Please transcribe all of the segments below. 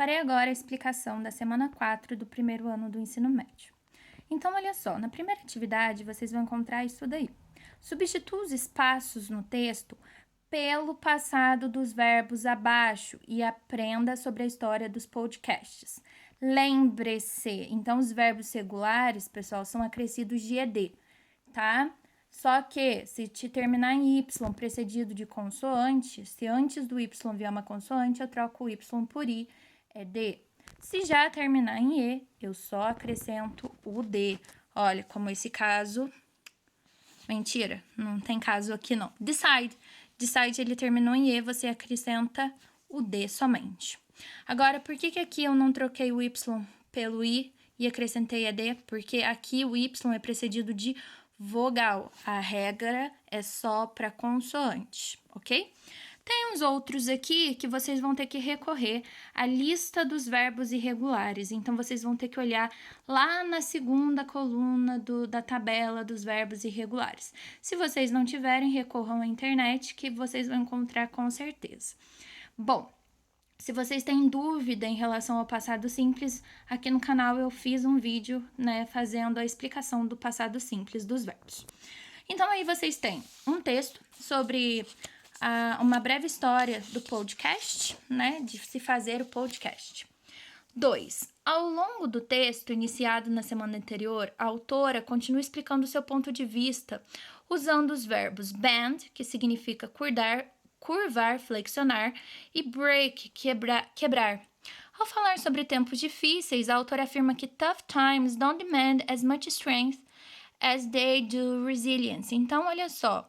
Farei agora a explicação da semana 4 do primeiro ano do ensino médio. Então, olha só, na primeira atividade vocês vão encontrar isso daí. Substitua os espaços no texto pelo passado dos verbos abaixo e aprenda sobre a história dos podcasts. Lembre-se, então os verbos regulares, pessoal, são acrescidos de ED, tá? Só que se te terminar em Y precedido de consoante, se antes do Y vier uma consoante, eu troco o Y por I, é D. Se já terminar em E, eu só acrescento o D. Olha, como esse caso... Mentira, não tem caso aqui não. Decide. Decide, ele terminou em E, você acrescenta o D somente. Agora, por que aqui eu não troquei o Y pelo I e acrescentei a D? Porque aqui o Y é precedido de vogal. A regra é só para consoante, ok? Tem uns outros aqui que vocês vão ter que recorrer à lista dos verbos irregulares. Então, vocês vão ter que olhar lá na segunda coluna da tabela dos verbos irregulares. Se vocês não tiverem, recorram à internet, que vocês vão encontrar com certeza. Bom, se vocês têm dúvida em relação ao passado simples, aqui no canal eu fiz um vídeo, né, fazendo a explicação do passado simples dos verbos. Então, aí vocês têm um texto sobre... uma breve história do podcast, né, de se fazer o podcast. 2. Ao longo do texto iniciado na semana anterior, a autora continua explicando seu ponto de vista usando os verbos bend, que significa curvar, flexionar, e break, quebrar. Ao falar sobre tempos difíceis, a autora afirma que tough times don't demand as much strength as they do resilience. Então, olha só,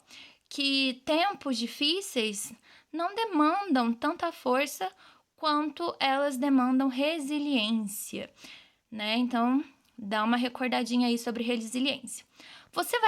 que tempos difíceis não demandam tanta força quanto elas demandam resiliência, né? Então, dá uma recordadinha aí sobre resiliência. Você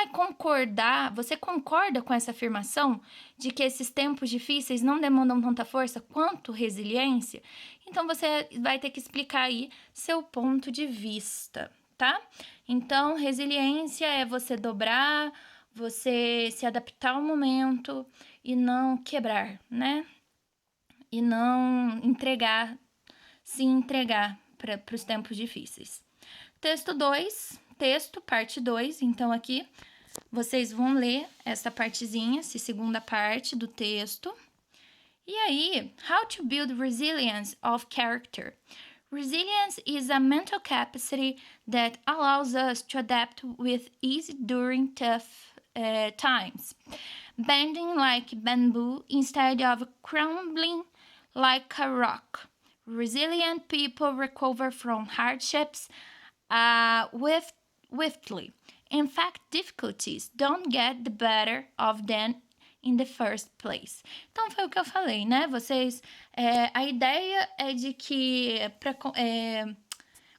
concorda com essa afirmação de que esses tempos difíceis não demandam tanta força quanto resiliência? Então, você vai ter que explicar aí seu ponto de vista, tá? Então, resiliência é você dobrar, você se adaptar ao momento e não quebrar, né? E não se entregar para os tempos difíceis. Parte 2. Então, aqui vocês vão ler essa partezinha, essa segunda parte do texto. E aí, how to build resilience of character. Resilience is a mental capacity that allows us to adapt with ease during tough times, bending like bamboo instead of crumbling like a rock. Resilient people recover from hardships swiftly. In fact, difficulties don't get the better of them in the first place. Então, foi o que eu falei, né? A ideia é de que...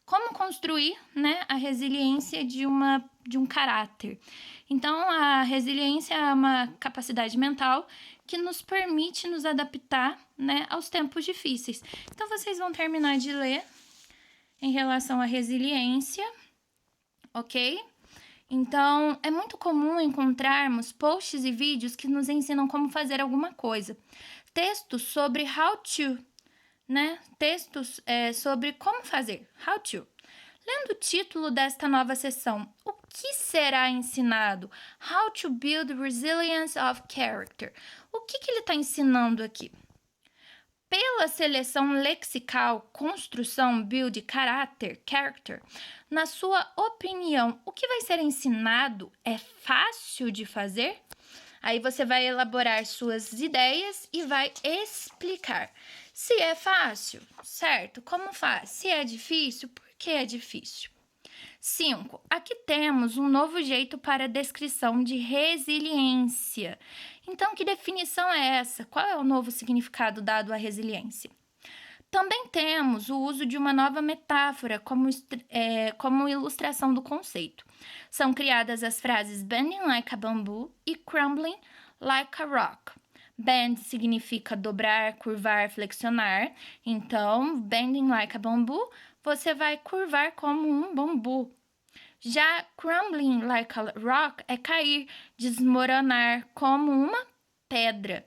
como construir, né, a resiliência de um caráter. Então, a resiliência é uma capacidade mental que nos permite nos adaptar, né, aos tempos difíceis. Então, vocês vão terminar de ler em relação à resiliência, ok? Então, é muito comum encontrarmos posts e vídeos que nos ensinam como fazer alguma coisa. Textos sobre how to, né? Textos sobre como fazer, how to. Lendo o título desta nova sessão, o que será ensinado? How to build resilience of character. O que ele está ensinando aqui? Pela seleção lexical, construção, build, caráter, character, na sua opinião, o que vai ser ensinado é fácil de fazer? Aí você vai elaborar suas ideias e vai explicar. Se é fácil, certo? Como faz? Se é difícil, por que é difícil? 5. Aqui temos um novo jeito para a descrição de resiliência. Então, que definição é essa? Qual é o novo significado dado à resiliência? Também temos o uso de uma nova metáfora como ilustração do conceito. São criadas as frases bending like a bamboo e crumbling like a rock. Bend significa dobrar, curvar, flexionar. Então, bending like a bamboo, você vai curvar como um bambu. Já crumbling like a rock é cair, desmoronar como uma pedra.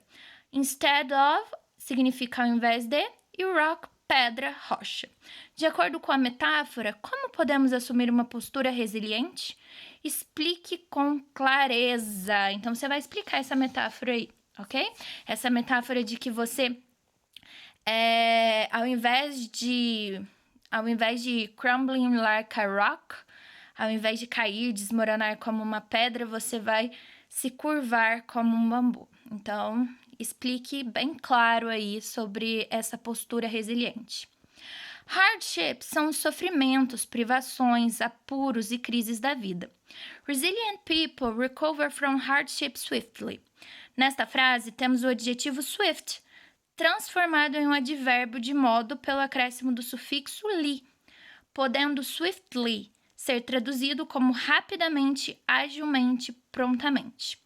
Instead of significa ao invés de, e rock pedra, rocha. De acordo com a metáfora, como podemos assumir uma postura resiliente? Explique com clareza. Então, você vai explicar essa metáfora aí, ok? Essa metáfora de que você, ao invés de crumbling like a rock, ao invés de cair, desmoronar como uma pedra, você vai se curvar como um bambu. Então, explique bem claro aí sobre essa postura resiliente. Hardships são os sofrimentos, privações, apuros e crises da vida. Resilient people recover from hardship swiftly. Nesta frase, temos o adjetivo swift, transformado em um advérbio de modo pelo acréscimo do sufixo "ly", podendo swiftly ser traduzido como rapidamente, agilmente, prontamente.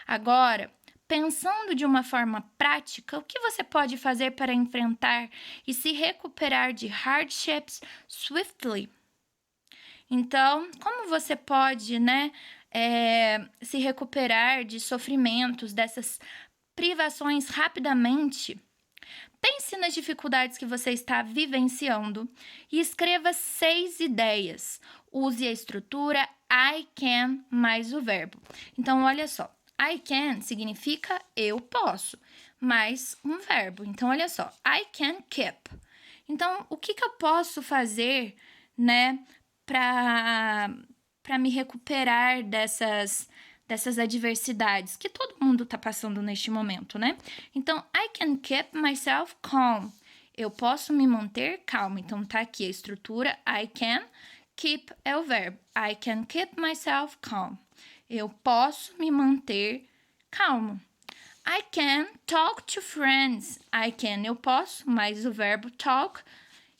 Agora, pensando de uma forma prática, o que você pode fazer para enfrentar e se recuperar de hardships swiftly? Então, como você pode, se recuperar de sofrimentos, dessas privações rapidamente? Pense nas dificuldades que você está vivenciando e escreva 6 ideias. Use a estrutura I can mais o verbo. Então, olha só. I can significa eu posso, mais um verbo. Então, olha só. I can keep. Então, o que eu posso fazer, para me recuperar dessas adversidades que todo mundo está passando neste momento, né? Então, I can keep myself calm. Eu posso me manter calmo. Então, tá aqui a estrutura I can, keep é o verbo. I can keep myself calm. Eu posso me manter calmo. I can talk to friends. I can, eu posso, mais o verbo talk.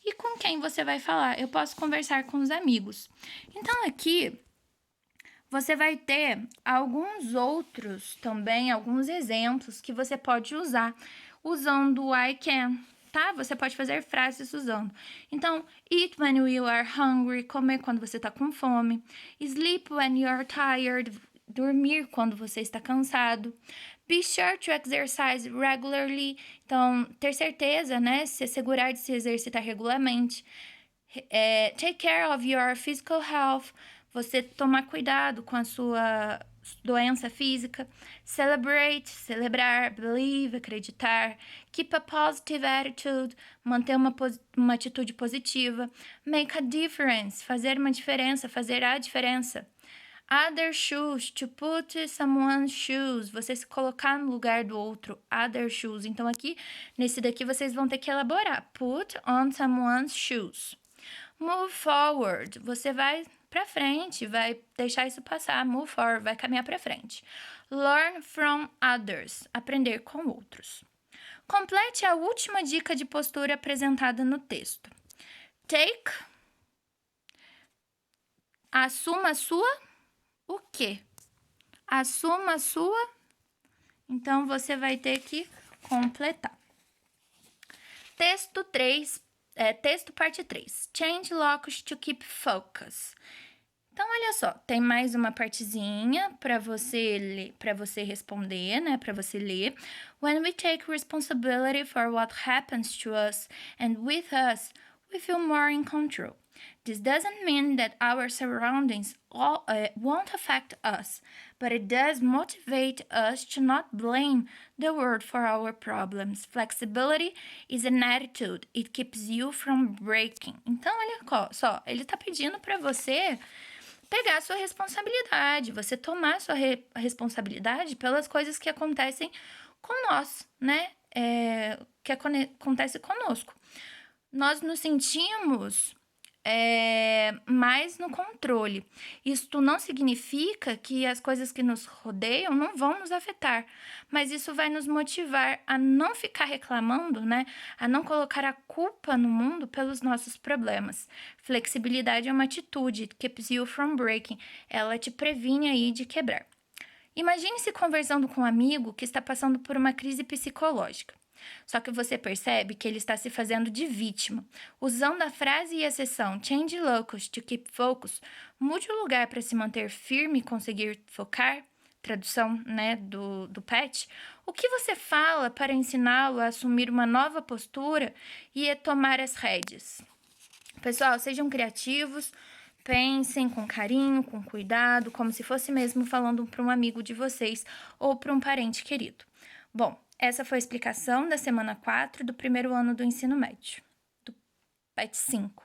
E com quem você vai falar? Eu posso conversar com os amigos. Então, aqui você vai ter alguns outros também, alguns exemplos que você pode usar usando o I can, tá? Você pode fazer frases usando. Então, eat when you are hungry, comer quando você está com fome. Sleep when you are tired, dormir quando você está cansado. Be sure to exercise regularly. Então, ter certeza, se assegurar de se exercitar regularmente. Take care of your physical health. Você tomar cuidado com a sua doença física. Celebrate, celebrar. Believe, acreditar. Keep a positive attitude, manter uma atitude positiva. Make a difference, fazer uma diferença, fazer a diferença. Other shoes, to put someone's shoes, você se colocar no lugar do outro. Other shoes. Então, aqui, nesse daqui, vocês vão ter que elaborar. Put on someone's shoes. Move forward, você vai para frente, vai deixar isso passar. Move forward, vai caminhar para frente. Learn from others, aprender com outros. Complete a última dica de postura apresentada no texto. Take, assuma a sua, o quê? Assuma a sua, então você vai ter que completar. Texto parte 3. Change locus to keep focus. Então, olha só, tem mais uma partezinha para você responder, para você ler. When we take responsibility for what happens to us and with us, we feel more in control. This doesn't mean that our surroundings won't affect us, but it does motivate us to not blame the world for our problems. Flexibility is an attitude. It keeps you from breaking. Então, olha só, ele está pedindo para você pegar a sua responsabilidade, você tomar a sua responsabilidade pelas coisas que acontecem com nós, que acontece conosco. Nós nos sentimos mais no controle. Isto não significa que as coisas que nos rodeiam não vão nos afetar, mas isso vai nos motivar a não ficar reclamando, a não colocar a culpa no mundo pelos nossos problemas. Flexibilidade é uma atitude, it keeps you from breaking, ela te previne aí de quebrar. Imagine-se conversando com um amigo que está passando por uma crise psicológica. Só que você percebe que ele está se fazendo de vítima. Usando a frase e a expressão change locus to keep focus, mude o lugar para se manter firme e conseguir focar. tradução, né, do pet, o que você fala para ensiná-lo a assumir uma nova postura e a tomar as rédeas? Pessoal, sejam criativos, pensem com carinho, com cuidado, como se fosse mesmo falando para um amigo de vocês ou para um parente querido. Bom, essa foi a explicação da semana 4 do primeiro ano do ensino médio, do PET 5.